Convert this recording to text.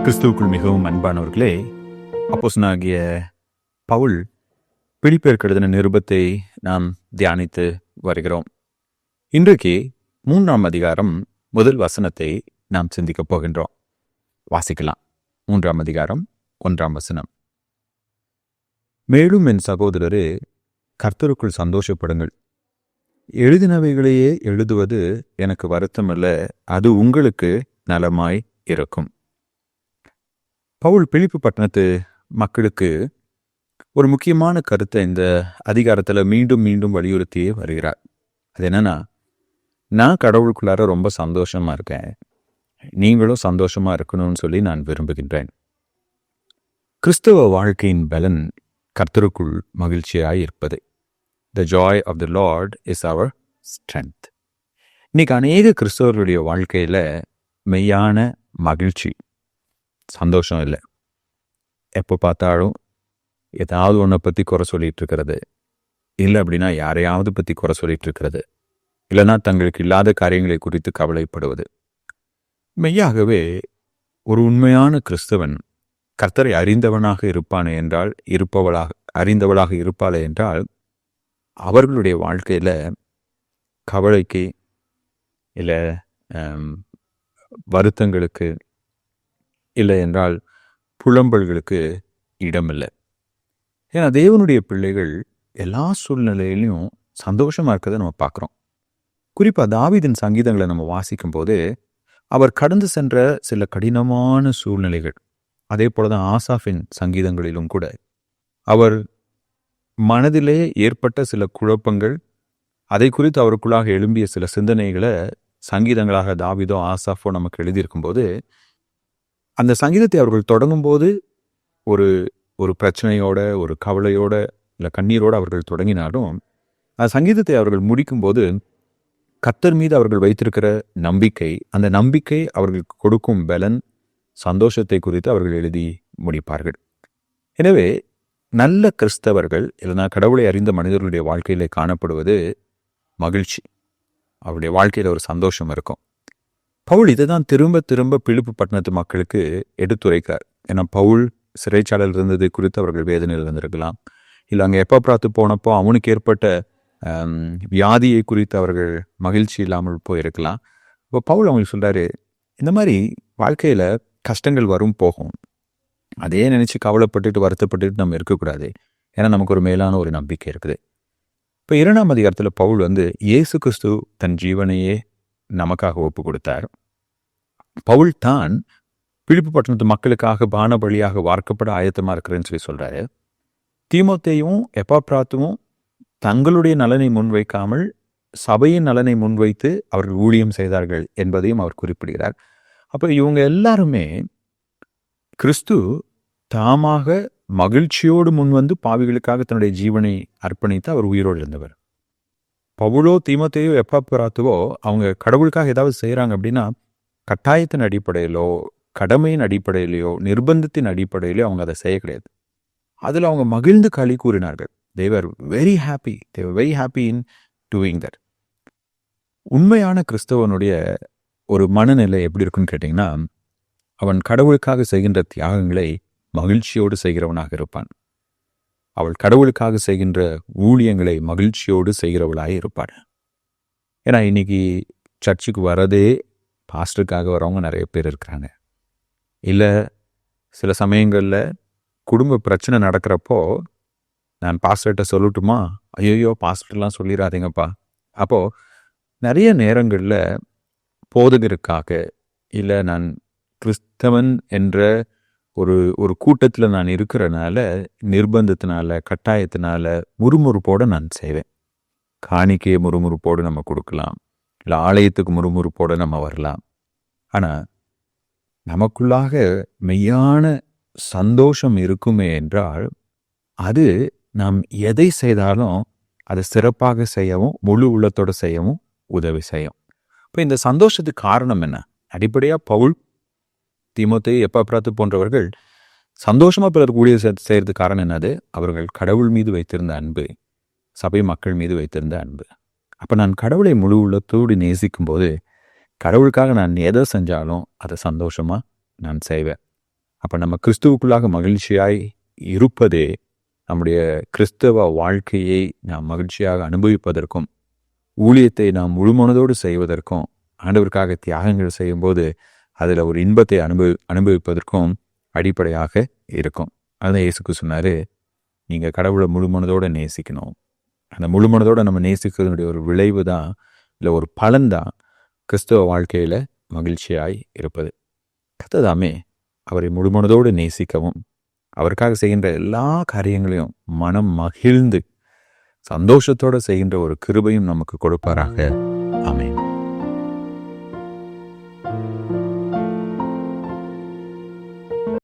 கிறிஸ்துவுக்குள் மிகவும் அன்பானவர்களே, அப்போஸ்தலனாகிய பவுல் பிலிப்பியருக்கு எழுதின நிருபத்தை நாம் தியானித்து வருகிறோம். இன்றைக்கு 3ஆம் அதிகாரம் முதல் வசனத்தை நாம் சிந்திக்கப் போகின்றோம். வாசிக்கலாம். 3ஆம் அதிகாரம் 1ஆம் வசனம். மேலும் என் சகோதரரே, கர்த்தருக்குள் சந்தோஷப்படுங்கள். எழுதினவைகளையே எழுதுவது எனக்கு வருத்தமல்ல, அது உங்களுக்கு நலமாய் இருக்கும். பவுல் பிலிப்பு பட்டணத்து மக்களுக்கு ஒரு முக்கியமான கருத்தை இந்த அதிகாரத்தில் மீண்டும் மீண்டும் வலியுறுத்தியே வருகிறார். அது என்னன்னா, நான் கடவுளுக்குள்ளார ரொம்ப சந்தோஷமா இருக்கேன், நீங்களும் சந்தோஷமா இருக்கணும்னு சொல்லி நான் விரும்புகின்றேன். கிறிஸ்தவ வாழ்க்கையின் பலன் கர்த்தருக்குள் மகிழ்ச்சியாய் இருப்பது. The joy of the Lord is our strength. இன்னைக்கு அநேக கிறிஸ்தவர்களுடைய வாழ்க்கையில மெய்யான மகிழ்ச்சி, சந்தோஷம் இல்லை. எப்போ பார்த்தாலும் ஏதாவது ஒன்றை பற்றி குறை சொல்லிட்டு இருக்கிறது, இல்லை அப்படின்னா யாரையாவது பற்றி குறை சொல்லிட்டு இருக்கிறது, இல்லைன்னா தங்களுக்கு இல்லாத காரியங்களை குறித்து கவலைப்படுவது. மெய்யாகவே ஒரு உண்மையான கிறிஸ்தவன் கர்த்தரை அறிந்தவனாக இருப்பானே என்றால், அறிந்தவளாக இருப்பாளே என்றால், அவர்களுடைய வாழ்க்கையில் கவலைக்கு இல்லை வருத்தங்களுக்கு இல்லை என்றால் புலம்பல்களுக்கு இடமில்லை. ஏன்னா தேவனுடைய பிள்ளைகள் எல்லா சூழ்நிலையிலையும் சந்தோஷமாக இருக்கிறத நம்ம பார்க்குறோம். குறிப்பாக தாவீதின் சங்கீதங்களை நம்ம வாசிக்கும் போது அவர் கடந்து சென்ற சில கடினமான சூழ்நிலைகள், அதே போல தான் ஆசாஃபின் சங்கீதங்களிலும் கூட அவர் மனதிலே ஏற்பட்ட சில குழப்பங்கள், அதை குறித்து அவருக்குள்ளாக எழும்பிய சில சிந்தனைகளை சங்கீதங்களாக தாவீதோ ஆசாஃபோ நமக்கு எழுதியிருக்கும்போது, அந்த சங்கீதத்தை அவர்கள் தொடங்கும்போது ஒரு ஒரு பிரச்சனையோட, ஒரு கவலையோட, இல்லை கண்ணீரோடு அவர்கள் தொடங்கினாலும், அந்த சங்கீதத்தை அவர்கள் முடிக்கும்போது கர்த்தர் மீது அவர்கள் வைத்திருக்கிற நம்பிக்கை, அந்த நம்பிக்கை அவர்களுக்கு கொடுக்கும் பலன், சந்தோஷத்தை குறித்து அவர்கள் எழுதி முடிப்பார்கள். எனவே நல்ல கிறிஸ்தவர்கள் இல்லைனா கடவுளை அறிந்த மனிதர்களுடைய வாழ்க்கையிலே காணப்படுவது மகிழ்ச்சி. அவருடைய வாழ்க்கையில் ஒரு சந்தோஷம் இருக்கும். பவுல் இதை தான் திரும்ப திரும்ப பிலிப்பு பட்டணத்து மக்களுக்கு எடுத்துரைக்கிறார். ஏன்னா பவுல் சிறைச்சாலையில் இருந்தது குறித்து அவர்கள் வேதனையில் இருந்திருக்கலாம், இல்லை அங்கே எப்பப்ராத்து போனப்போ அவனுக்கு ஏற்பட்ட வியாதியை குறித்து அவர்கள் மகிழ்ச்சி இல்லாமல் போயிருக்கலாம். இப்போ பவுல் அவங்களுக்கு சொல்கிறாரு, இந்த மாதிரி வாழ்க்கையில் கஷ்டங்கள் வரும் போகும், அதே நினச்சி கவலைப்பட்டுட்டு வருத்தப்பட்டுட்டு நம்ம இருக்கக்கூடாது. ஏன்னா நமக்கு ஒரு மேலான ஒரு நம்பிக்கை இருக்குது. இப்போ 2ஆம் அதிகாரத்தில் பவுல் இயேசு கிறிஸ்து தன் ஜீவனையே நமக்காக ஒப்பு கொடுத்தார். பவுல் தான் பிலிப்பு பட்டணத்து மக்களுக்காக பான பலியாக வார்க்கப்பட ஆயத்தமாக இருக்கிறேன்னு சொல்லி சொல்கிறாரு. தீமோத்தேயும் எப்பப்ராத்துவும் தங்களுடைய நலனை முன்வைக்காமல் சபையின் நலனை முன்வைத்து அவர்கள் ஊழியம் செய்தார்கள் என்பதையும் அவர் குறிப்பிடுகிறார். அப்போ இவங்க எல்லாருமே கிறிஸ்து தாமாக மகிழ்ச்சியோடு முன்வந்து பாவிகளுக்காக தன்னுடைய ஜீவனை அர்ப்பணித்து அவர் உயிரோடு இருந்தவர். பவுலோ தீமோத்தேயோ எப்பப்ராத்துவோ அவங்க கடவுளுக்காக ஏதாவது செய்கிறாங்க அப்படின்னா கட்டாயத்தின் அடிப்படையிலோ, கடமையின் அடிப்படையிலையோ, நிர்பந்தத்தின் அடிப்படையிலோ அவங்க அதை செய்ய கிடையாது. அதில் அவங்க மகிழ்ந்து களி கூறினார்கள். they were very happy in doing that. உண்மையான கிறிஸ்தவனுடைய ஒரு மனநிலை எப்படி இருக்குன்னு கேட்டிங்கன்னா, அவன் கடவுளுக்காக செய்கின்ற தியாகங்களை மகிழ்ச்சியோடு செய்கிறவனாக இருப்பான். அவள் கடவுளுக்காக செய்கின்ற ஊழியங்களை மகிழ்ச்சியோடு செய்கிறவளாக இருப்பாள். ஏன்னா இன்னைக்கு சர்ச்சுக்கு வரதே பாஸ்டருக்காக வரவங்க நிறைய பேர் இருக்கிறாங்க. இல்லை சில சமயங்களில் குடும்ப பிரச்சனை நடக்கிறப்போ நான் பாஸ்டர்கிட்ட சொல்லட்டுமா, ஐயோ பாஸ்டர்லாம் சொல்லிடாதீங்கப்பா. அப்போது நிறைய நேரங்களில் போதகருக்காக, இல்லை நான் கிறிஸ்தவன் என்ற ஒரு கூட்டத்தில் நான் இருக்கிறனால, நிர்பந்தத்தினால, கட்டாயத்தினால முறுமுறுப்போடு நான் செய்வேன். காணிக்கையை முறுமுறுப்போடு நம்ம கொடுக்கலாம், இல்லை ஆலயத்துக்கு முறுமுறுப்போடு நம்ம வரலாம். ஆனால் நமக்குள்ளாக மெய்யான சந்தோஷம் இருக்குமே என்றால், அது நாம் எதை செய்தாலும் அதை சிறப்பாக செய்யவும் முழு உள்ளத்தோடு செய்யவும் உதவி செய்யும். இப்போ இந்த சந்தோஷத்துக்கு காரணம் என்ன? அடிப்படையாக பவுல், தீமோத்தேயு, எப்பப்ராத்து போன்றவர்கள் சந்தோஷமாக பிறருக்கு ஊழியம் செய்கிறதுக்கு காரணம் என்னது? அவர்கள் கடவுள் மீது வைத்திருந்த அன்பு, சபை மக்கள் மீது வைத்திருந்த அன்பு. அப்போ நான் கடவுளை முழு உள்ளத்தோடு நேசிக்கும் போது கடவுளுக்காக நான் எதை செஞ்சாலும் அதை சந்தோஷமாக நான் செய்வேன். அப்போ நம்ம கிறிஸ்துவுக்குள்ளாக மகிழ்ச்சியாய் இருப்பதே நம்முடைய கிறிஸ்தவ வாழ்க்கையை நாம் மகிழ்ச்சியாக அனுபவிப்பதற்கும் ஊழியத்தை நாம் முழுமனதோடு செய்வதற்கும் ஆண்டவருக்காக தியாகங்கள் செய்யும்போது அதில் ஒரு இன்பத்தை அனுபவிப்பதற்கும் அடிப்படையாக இருக்கும். அதுதான் இயேசுக்கு சொன்னார், நீங்கள் கடவுளை முழுமனதோடு நேசிக்கணும். அந்த முழுமனதோடு நம்ம நேசிக்கிறதுனுடைய ஒரு விளைவு தான், இல்லை ஒரு பலன்தான் கிறிஸ்தவ வாழ்க்கையில் மகிழ்ச்சியாய் இருப்பது. கர்த்ததாமே அவரை முழுமனதோடு நேசிக்கவும் அவருக்காக செய்கின்ற எல்லா காரியங்களையும் மனம் மகிழ்ந்து சந்தோஷத்தோடு செய்கின்ற ஒரு கிருபையும் நமக்கு கொடுப்பாராக.